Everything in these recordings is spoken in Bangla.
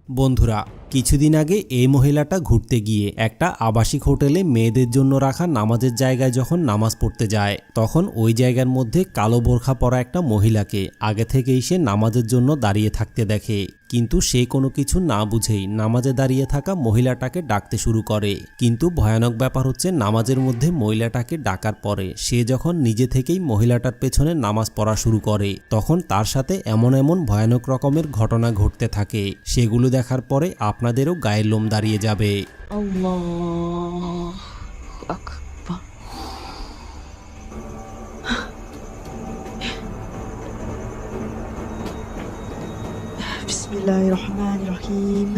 বন্ধুরা, কিছুদিন আগে এই মহিলাটা ঘুরতে গিয়ে একটা আবাসিক হোটেলে মেয়েদের জন্য রাখা নামাজের জায়গায় যখন নামাজ পড়তে যায়, তখন ওই জায়গার মধ্যে কালো বোরখা পরা একটা মহিলাকে আগে থেকেই সে নামাজের জন্য দাঁড়িয়ে থাকতে দেখে। কিন্তু সে কোনো কিছু না বুঝেই নামাজে দাঁড়িয়ে থাকা মহিলাটাকে ডাকতে শুরু করে। কিন্তু ভয়ানক ব্যাপার হচ্ছে, নামাজের মধ্যে মহিলাটাকে ডাকার পরে সে যখন নিজে থেকেই মহিলাটার পেছনে নামাজ পড়া শুরু করে, তখন তার সাথে এমন এমন ভয়ানক রকমের ঘটনা ঘটতে থাকে, সেগুলো দেখার পরে আপনাদেরও গায়ের লোম দাঁড়িয়ে যাবে। আল্লাহু আকবার। বিসমিল্লাহির রহমানির রহিম।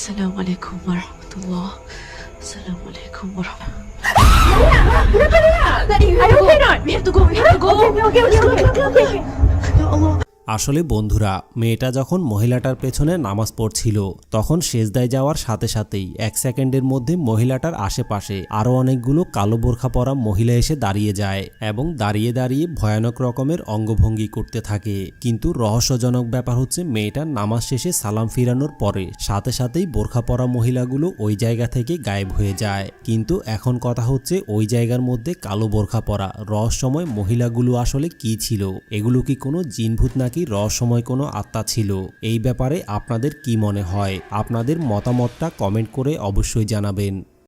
Assalamu alaikum warahmatullah. Assalamu alaikum warahmatullah. I hope not. We have to go. Okay. Ya Allah. আসলে বন্ধুরা, মেয়েটা যখন মহিলাটার পেছনে নামাজ পড়ছিল, তখন সেজদায় যাওয়ার সাথে সাথেই 1 সেকেন্ডের মধ্যে মহিলাটার আশেপাশে আরও অনেকগুলো কালো বোরখা পরা মহিলা এসে দাঁড়িয়ে যায় এবং দাঁড়িয়ে দাঁড়িয়ে ভয়ানক রকমের অঙ্গভঙ্গি করতে থাকে। কিন্তু রহস্যজনক ব্যাপার হচ্ছে, মেয়েটার নামাজ শেষে সালাম ফিরানোর পরে সাথে সাথেই বোরখা পরা মহিলাগুলো ওই জায়গা থেকে গায়েব হয়ে যায়। কিন্তু এখন কথা হচ্ছে, ওই জায়গার মধ্যে কালো বোরখা পরা রহস্যময় মহিলাগুলো আসলে কি ছিল? এগুলো কি কোনো জিনভূত নাকি রহস্যময় কোনো আত্মা ছিল? এই ব্যাপারে আপনাদের কি মনে হয়? আপনাদের মতামতটা কমেন্ট করে অবশ্যই জানাবেন।